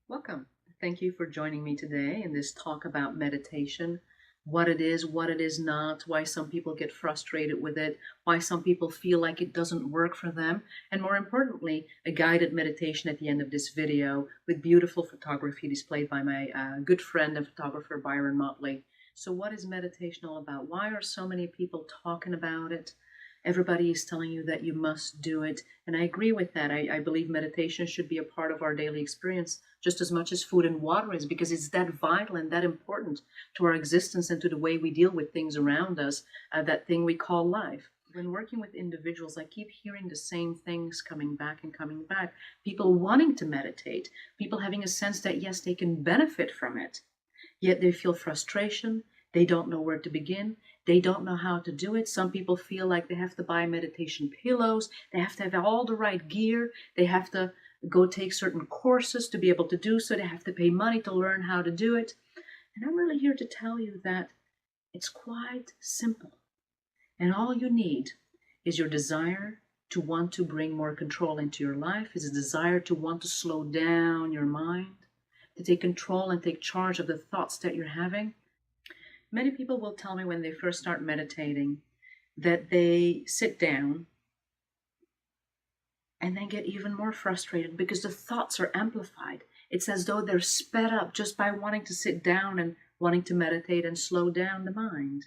Welcome. Thank you for joining me today in this talk about meditation, what it is not, why some people get frustrated with it, why some people feel like it doesn't work for them, and more importantly, a guided meditation at the end of this video with beautiful photography displayed by my good friend and photographer Byron Motley. So what is meditation all about? Why are so many people talking about it? Everybody is telling you that you must do it. And I agree with that. I believe meditation should be a part of our daily experience just as much as food and water is, because it's that vital and that important to our existence and to the way we deal with things around us, that thing we call life. When working with individuals, I keep hearing the same things coming back and coming back. People wanting to meditate, people having a sense that, yes, they can benefit from it, yet they feel frustration. They don't know where to begin. They don't know how to do it. Some people feel like they have to buy meditation pillows. They have to have all the right gear. They have to go take certain courses to be able to do so. They have to pay money to learn how to do it. And I'm really here to tell you that it's quite simple. And all you need is your desire to want to bring more control into your life, is a desire to want to slow down your mind, to take control and take charge of the thoughts that you're having. Many people will tell me when they first start meditating that they sit down and then get even more frustrated because the thoughts are amplified. It's as though they're sped up just by wanting to sit down and wanting to meditate and slow down the mind.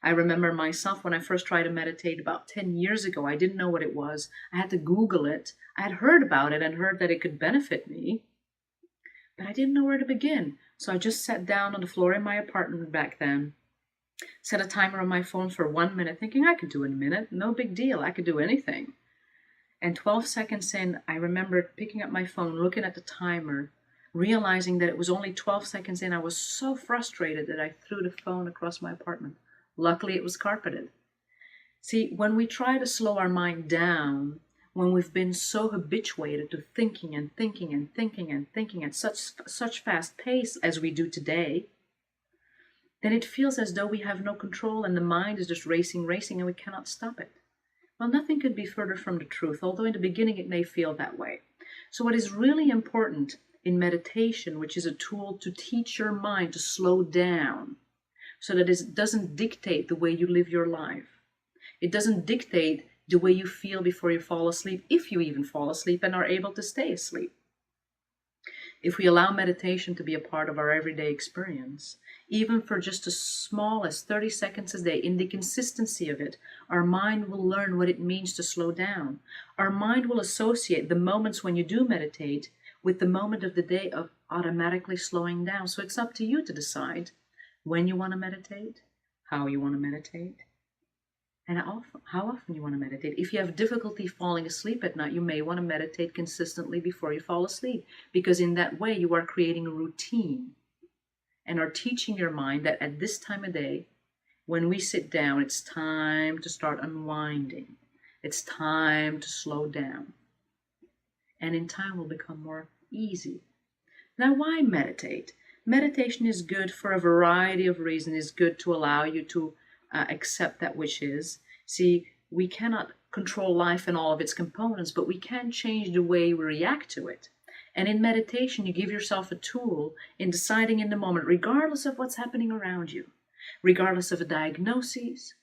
I remember myself when I first tried to meditate about 10 years ago. I didn't know what it was. I had to Google it. I had heard about it and heard that it could benefit me, but I didn't know where to begin. So I just sat down on the floor in my apartment back then, set a timer on my phone for 1 minute, thinking I could do in a minute, no big deal, I could do anything. And 12 seconds in, I remember picking up my phone, looking at the timer, realizing that it was only 12 seconds in. I was so frustrated that I threw the phone across my apartment. Luckily, it was carpeted. See, when we try to slow our mind down, when we've been so habituated to thinking and thinking and thinking and thinking at such fast pace as we do today, then it feels as though we have no control and the mind is just racing and we cannot stop it. Well, nothing could be further from the truth, although in the beginning it may feel that way. So what is really important in meditation, which is a tool to teach your mind to slow down so that it doesn't dictate the way you live your life. It doesn't dictate the way you feel before you fall asleep, if you even fall asleep and are able to stay asleep. If we allow meditation to be a part of our everyday experience, even for just as small as 30 seconds a day, in the consistency of it, our mind will learn what it means to slow down. Our mind will associate the moments when you do meditate with the moment of the day of automatically slowing down. So it's up to you to decide when you want to meditate, how you want to meditate, and how often you want to meditate. If you have difficulty falling asleep at night, you may want to meditate consistently before you fall asleep, because in that way you are creating a routine and are teaching your mind that at this time of day, when we sit down, it's time to start unwinding. It's time to slow down. And in time will become more easy. Now, why meditate? Meditation is good for a variety of reasons. It's good to allow you to accept that which is. See, we cannot control life and all of its components, but we can change the way we react to it. And in meditation, you give yourself a tool in deciding in the moment, regardless of what's happening around you, regardless of a diagnosis,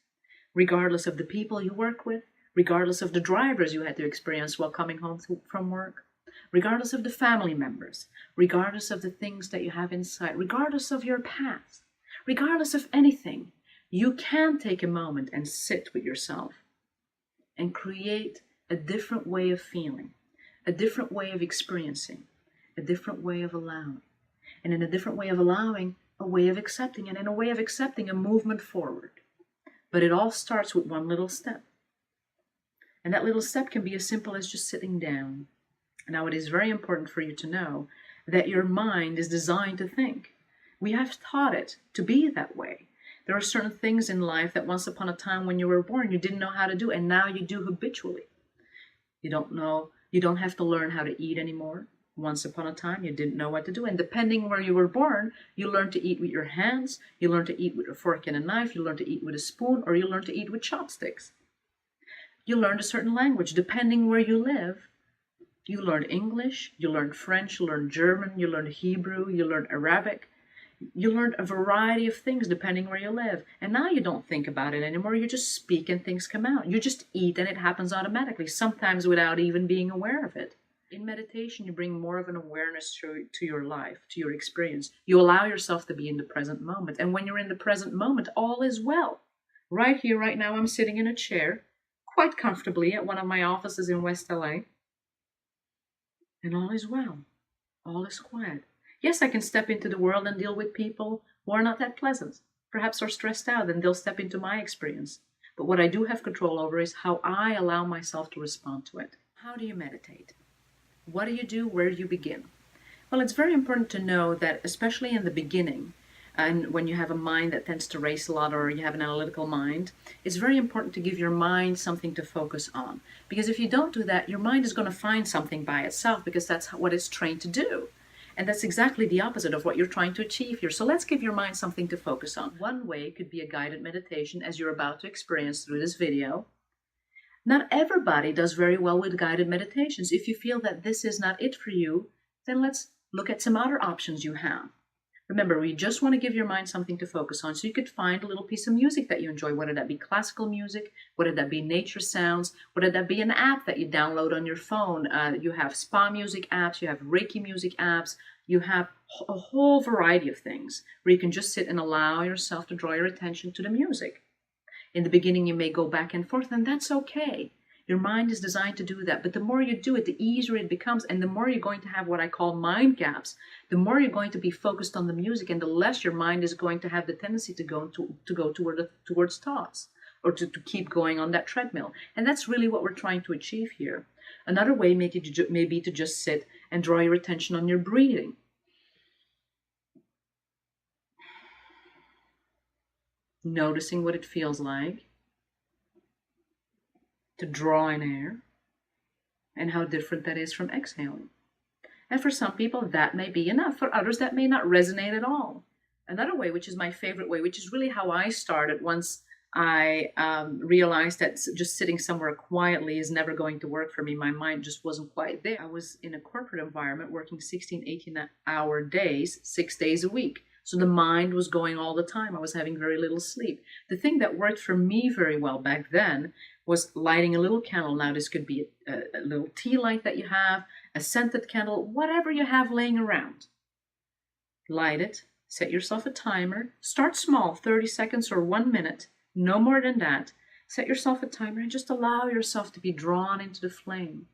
regardless of the people you work with, regardless of the drivers you had to experience while coming home from work, regardless of the family members, regardless of the things that you have inside, regardless of your past, regardless of anything. You can take a moment and sit with yourself and create a different way of feeling, a different way of experiencing, a different way of allowing. And in a different way of allowing, a way of accepting, and in a way of accepting, a movement forward. But it all starts with one little step. And that little step can be as simple as just sitting down. Now, it is very important for you to know that your mind is designed to think. We have taught it to be that way. There are certain things in life that once upon a time when you were born, you didn't know how to do, and now you do habitually. You don't have to learn how to eat anymore. Once upon a time, you didn't know what to do. And depending where you were born, you learned to eat with your hands, you learned to eat with a fork and a knife, you learned to eat with a spoon, or you learned to eat with chopsticks. You learned a certain language. Depending where you live, You learned English, you learned French, you learned German, you learned Hebrew, you learned Arabic. You learned a variety of things depending where you live. And now you don't think about it anymore. You just speak and things come out. You just eat and it happens automatically, sometimes without even being aware of it. In meditation, you bring more of an awareness to your life, to your experience. You allow yourself to be in the present moment. And when you're in the present moment, all is well. Right here, right now, I'm sitting in a chair, quite comfortably at one of my offices in West LA. And all is well. All is quiet. Yes, I can step into the world and deal with people who are not that pleasant, perhaps are stressed out, and they'll step into my experience. But what I do have control over is how I allow myself to respond to it. How do you meditate? What do you do? Where do you begin? Well, it's very important to know that, especially in the beginning, and when you have a mind that tends to race a lot or you have an analytical mind, it's very important to give your mind something to focus on. Because if you don't do that, your mind is going to find something by itself because that's what it's trained to do. And that's exactly the opposite of what you're trying to achieve here. So let's give your mind something to focus on. One way could be a guided meditation, as you're about to experience through this video. Not everybody does very well with guided meditations. If you feel that this is not it for you, then let's look at some other options you have. Remember, we just want to give your mind something to focus on. So you could find a little piece of music that you enjoy, whether that be classical music, whether that be nature sounds, whether that be an app that you download on your phone. You have spa music apps, you have Reiki music apps, you have a whole variety of things where you can just sit and allow yourself to draw your attention to the music. In the beginning, you may go back and forth, and that's okay. Your mind is designed to do that. But the more you do it, the easier it becomes. And the more you're going to have what I call mind gaps, the more you're going to be focused on the music, and the less your mind is going to have the tendency to go towards thoughts or to keep going on that treadmill. And that's really what we're trying to achieve here. Another way may be to just sit and draw your attention on your breathing. Noticing what it feels like to draw in air and how different that is from exhaling. And for some people, that may be enough. For others, that may not resonate at all. Another way, which is my favorite way, which is really how I started once I realized that just sitting somewhere quietly is never going to work for me. My mind just wasn't quite there. I was in a corporate environment working 16, 18-hour days, 6 days a week. So the mind was going all the time. I was having very little sleep. The thing that worked for me very well back then was lighting a little candle. Now this could be a little tea light that you have, a scented candle, whatever you have laying around. Light it, set yourself a timer, start small, 30 seconds or 1 minute, no more than that. Set yourself a timer and just allow yourself to be drawn into the flame.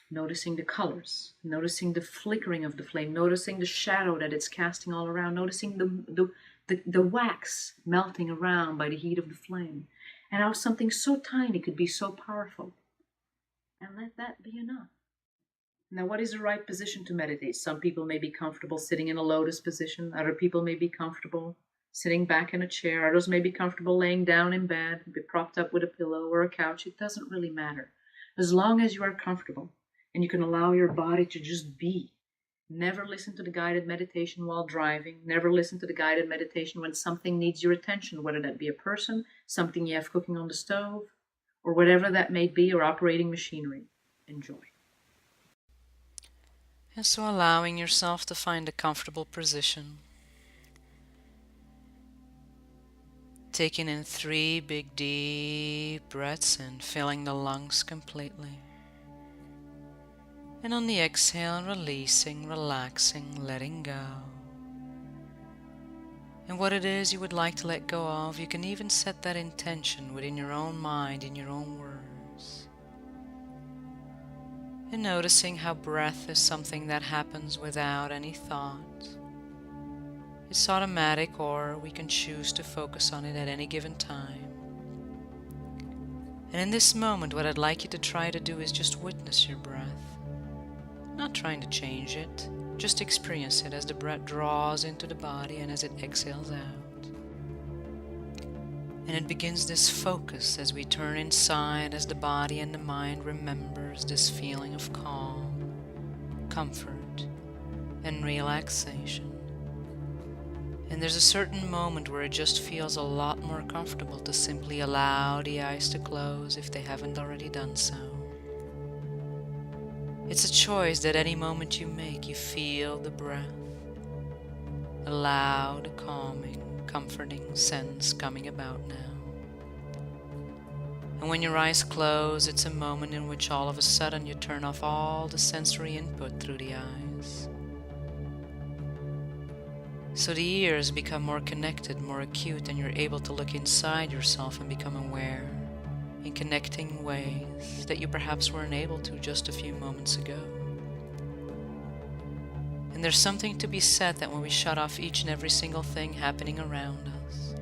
Noticing the colors, noticing the flickering of the flame, noticing the shadow that it's casting all around, noticing the wax melting around by the heat of the flame, and how something so tiny could be so powerful. And let that be enough. Now, what is the right position to meditate? Some people may be comfortable sitting in a lotus position. Other people may be comfortable sitting back in a chair. Others may be comfortable laying down in bed, be propped up with a pillow or a couch. It doesn't really matter. As long as you are comfortable and you can allow your body to just be. Never listen to the guided meditation while driving. Never listen to the guided meditation when something needs your attention, whether that be a person, something you have cooking on the stove, or whatever that may be, or operating machinery. Enjoy. And so allowing yourself to find a comfortable position. Taking in 3 big deep breaths and filling the lungs completely. And on the exhale, releasing, relaxing, letting go. And what it is you would like to let go of, you can even set that intention within your own mind, in your own words. And noticing how breath is something that happens without any thought. It's automatic, or we can choose to focus on it at any given time. And in this moment, what I'd like you to try to do is just witness your breath. Not trying to change it, just experience it as the breath draws into the body and as it exhales out. And it begins this focus as we turn inside, as the body and the mind remembers this feeling of calm, comfort, and relaxation. And there's a certain moment where it just feels a lot more comfortable to simply allow the eyes to close if they haven't already done so. It's a choice that any moment you make, you feel the breath, a loud, calming, comforting sense coming about now. And when your eyes close, it's a moment in which all of a sudden you turn off all the sensory input through the eyes. So the ears become more connected, more acute, and you're able to look inside yourself and become aware in connecting ways that you perhaps weren't able to just a few moments ago. And there's something to be said that when we shut off each and every single thing happening around us,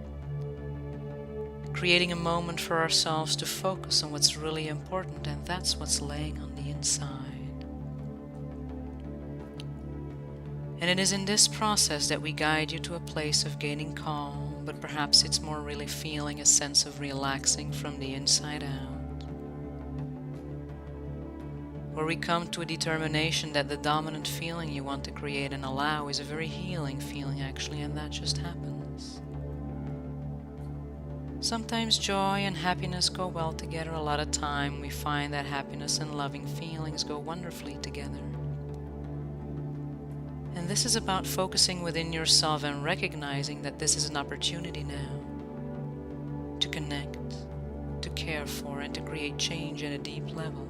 creating a moment for ourselves to focus on what's really important, and that's what's laying on the inside. And it is in this process that we guide you to a place of gaining calm, but perhaps it's more really feeling a sense of relaxing from the inside out, where we come to a determination that the dominant feeling you want to create and allow is a very healing feeling actually, and that just happens. Sometimes joy and happiness go well together. A lot of time we find that happiness and loving feelings go wonderfully together. And this is about focusing within yourself and recognizing that this is an opportunity now to connect, to care for, and to create change at a deep level.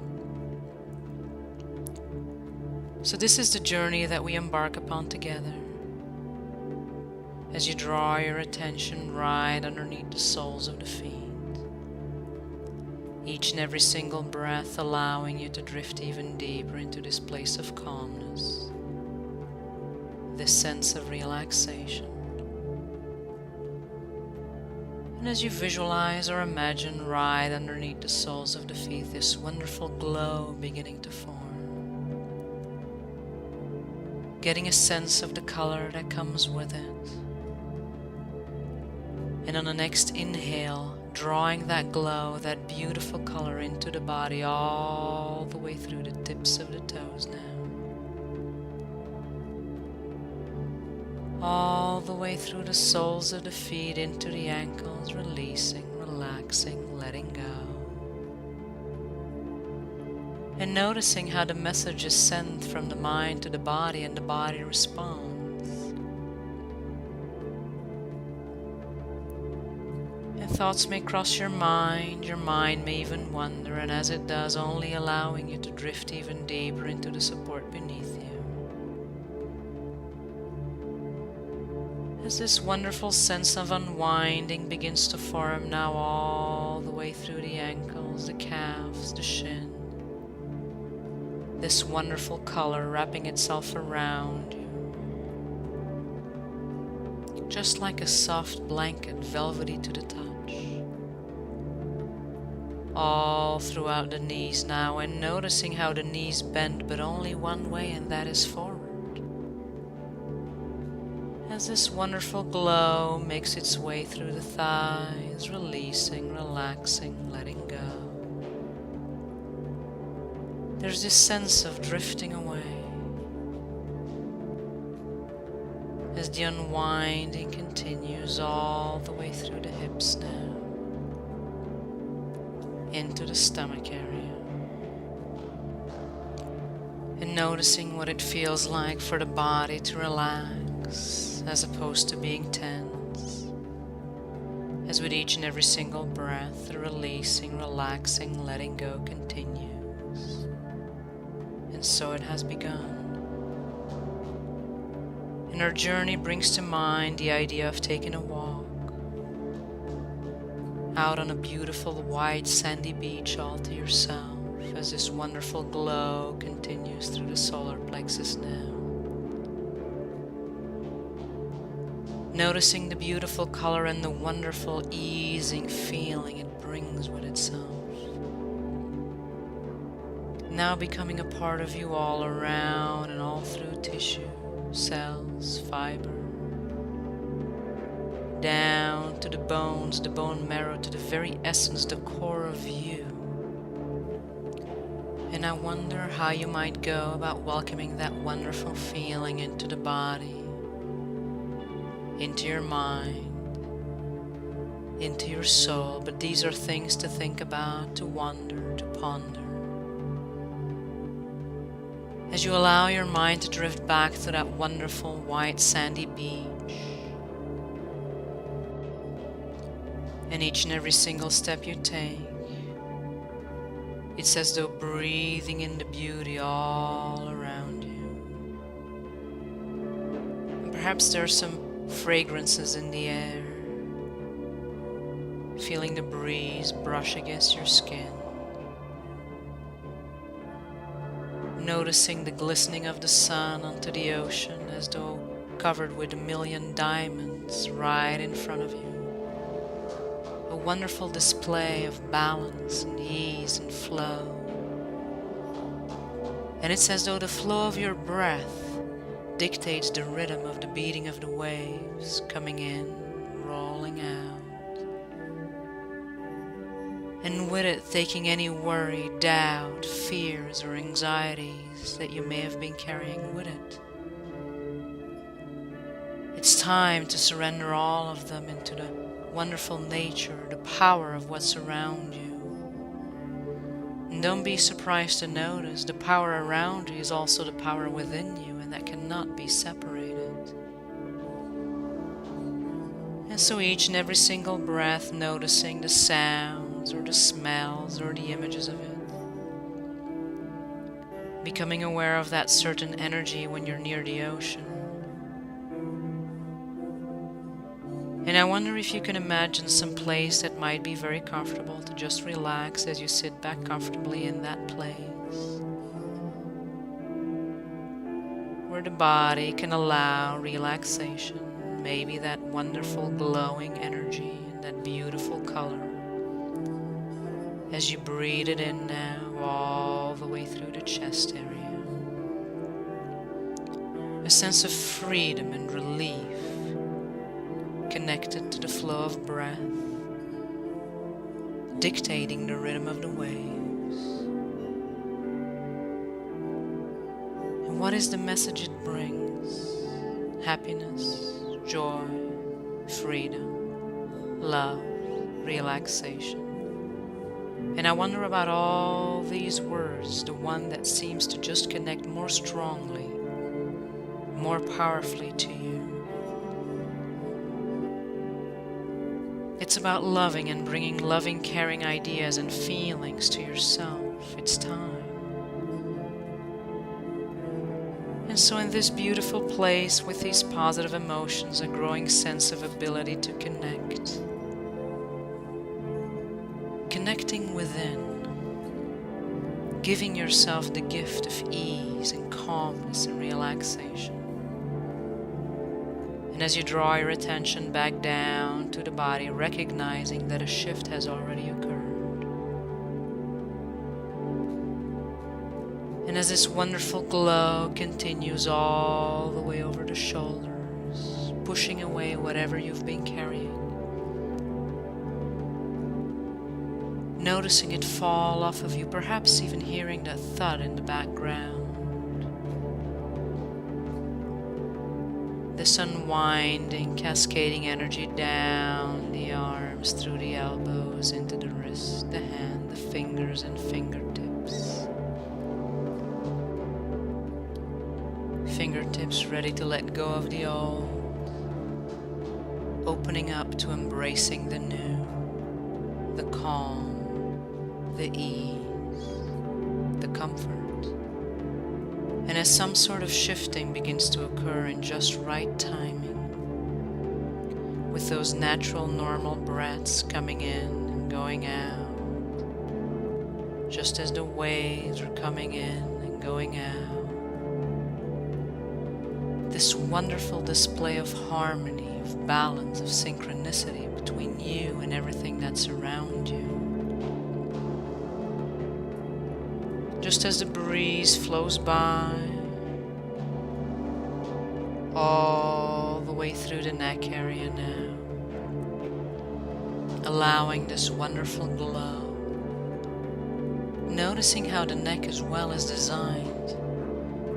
So this is the journey that we embark upon together. As you draw your attention right underneath the soles of the feet, each and every single breath allowing you to drift even deeper into this place of calmness, this sense of relaxation. And as you visualize or imagine right underneath the soles of the feet this wonderful glow beginning to form, getting a sense of the color that comes with it. And on the next inhale, drawing that glow, that beautiful color into the body all the way through the tips of the toes now. All the way through the soles of the feet into the ankles, releasing, relaxing, letting go. And noticing how the message is sent from the mind to the body and the body responds. And thoughts may cross your mind may even wander, and as it does, only allowing you to drift even deeper into the support beneath you. As this wonderful sense of unwinding begins to form now all the way through the ankles, the calves, the shin. This wonderful color wrapping itself around you, just like a soft blanket, velvety to the touch. All throughout the knees now, and noticing how the knees bend, but only one way, and that is forward. As this wonderful glow makes its way through the thighs, releasing, relaxing, letting go. There's this sense of drifting away as the unwinding continues all the way through the hips now, into the stomach area, and noticing what it feels like for the body to relax as opposed to being tense, as with each and every single breath the releasing, relaxing, letting go continues. And so it has begun. And our journey brings to mind the idea of taking a walk out on a beautiful white sandy beach all to yourself, as this wonderful glow continues through the solar plexus now. Noticing the beautiful color and the wonderful easing feeling it brings with itself. Now becoming a part of you all around and all through tissue, cells, fiber, down to the bones, the bone marrow, to the very essence, the core of you. And I wonder how you might go about welcoming that wonderful feeling into the body, into your mind, into your soul. But these are things to think about, to wonder, to ponder. as you allow your mind to drift back to that wonderful white sandy beach. And each and every single step you take, it's as though breathing in the beauty all around you. And perhaps there are some fragrances in the air, feeling the breeze brush against your skin. Noticing the glistening of the sun onto the ocean as though covered with a million diamonds right in front of you. A wonderful display of balance and ease and flow. And it's as though the flow of your breath dictates the rhythm of the beating of the waves coming in, rolling out. And with it taking any worry, doubt, fears, or anxieties that you may have been carrying with it. It's time to surrender all of them into the wonderful nature, the power of what's around you. And don't be surprised to notice the power around you is also the power within you, and that cannot be separated. And so each and every single breath, noticing the sounds or the smells or the images of it. Becoming aware of that certain energy when you're near the ocean. And I wonder if you can imagine some place that might be very comfortable to just relax as you sit back comfortably in that place. Where the body can allow relaxation, maybe that wonderful glowing energy and that beautiful color. As you breathe it in now, all the way through the chest area. A sense of freedom and relief, connected to the flow of breath, dictating the rhythm of the waves. And what is the message it brings? Happiness, joy, freedom, love, relaxation. And I wonder about all these words, the one that seems to just connect more strongly, more powerfully to you. It's about loving and bringing loving, caring ideas and feelings to yourself. It's time. And so in this beautiful place with these positive emotions, a growing sense of ability to connect. Connecting within, giving yourself the gift of ease and calmness and relaxation. And as you draw your attention back down to the body, recognizing that a shift has already occurred. And as this wonderful glow continues all the way over the shoulders, pushing away whatever you've been carrying. Noticing it fall off of you, perhaps even hearing that thud in the background. This unwinding, cascading energy down the arms, through the elbows, into the wrist, the hand, the fingers and fingertips. Fingertips ready to let go of the old, opening up to embracing the new, the calm, the ease, the comfort. And as some sort of shifting begins to occur in just right timing, with those natural, normal breaths coming in and going out, just as the waves are coming in and going out, this wonderful display of harmony, of balance, of synchronicity between you and everything that's around you. Just as the breeze flows by, all the way through the neck area now, allowing this wonderful glow, noticing how the neck as well is designed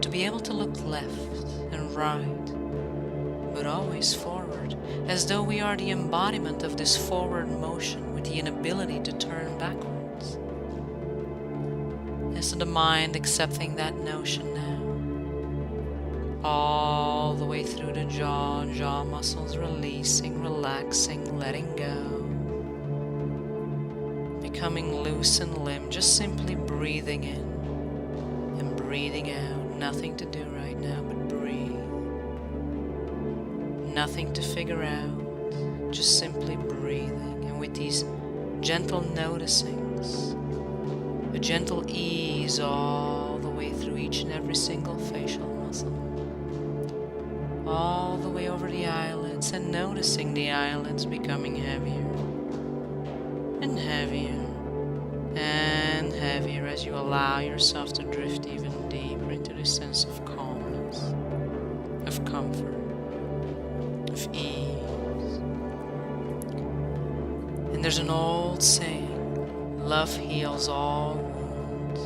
to be able to look left and right, but always forward, as though we are the embodiment of this forward motion with the inability to turn backwards. And so the mind accepting that notion now, all the way through the jaw muscles, releasing, relaxing, letting go, becoming loose and limp, just simply breathing in and breathing out. Nothing to do right now but breathe. Nothing to figure out, just simply breathing. And with these gentle noticings, a gentle ease all the way through each and every single facial muscle, all the way over the eyelids, and noticing the eyelids becoming heavier and heavier and heavier as you allow yourself to drift even deeper into this sense of calmness, of comfort, of ease. And there's an old saying, love heals all wounds.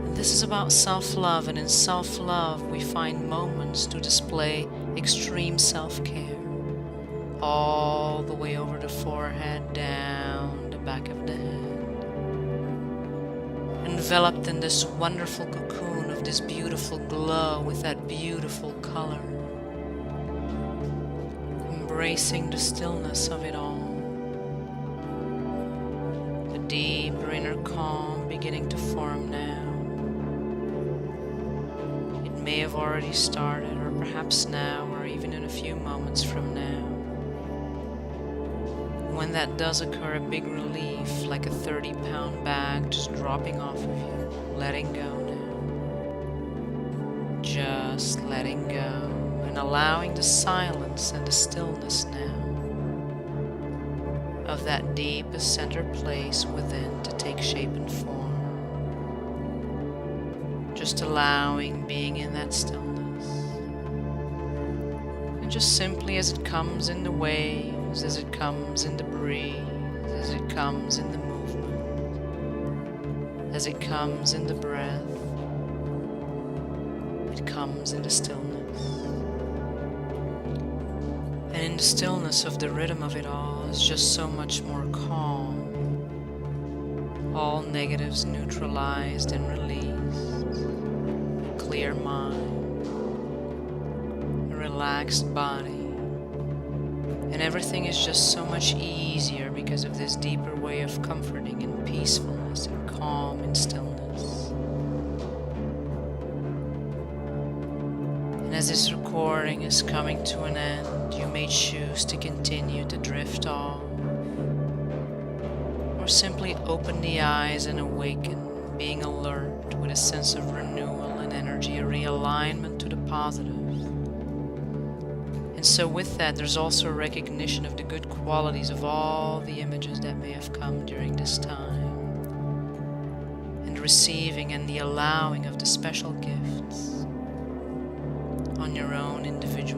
And this is about self-love, and in self-love we find moments to display extreme self-care, all the way over the forehead, down the back of the head, enveloped in this wonderful cocoon of this beautiful glow with that beautiful color, embracing the stillness of it all, the deeper inner calm beginning to form now. It may have already started, or perhaps now, or even in a few moments from now. When that does occur, a big relief, like a 30-pound bag just dropping off of you, letting go now. Just letting go and allowing the silence and the stillness now of that deepest center place within to take shape and form. Just allowing being in that stillness. And just simply as it comes in the waves, as it comes in the breeze, as it comes in the movement, as it comes in the breath, it comes in the stillness. And in the stillness of the rhythm of it all is just so much more calm. All negatives neutralized and released. A clear mind, a relaxed body. And everything is just so much easier because of this deeper way of comforting and peacefulness and calm and stillness. And as this recording is coming to an end, you may choose to continue to drift off, or simply open the eyes and awaken, being alert with a sense of renewal and energy, a realignment to the positive. And so with that, there's also a recognition of the good qualities of all the images that may have come during this time, and receiving and the allowing of the special gifts on your own individual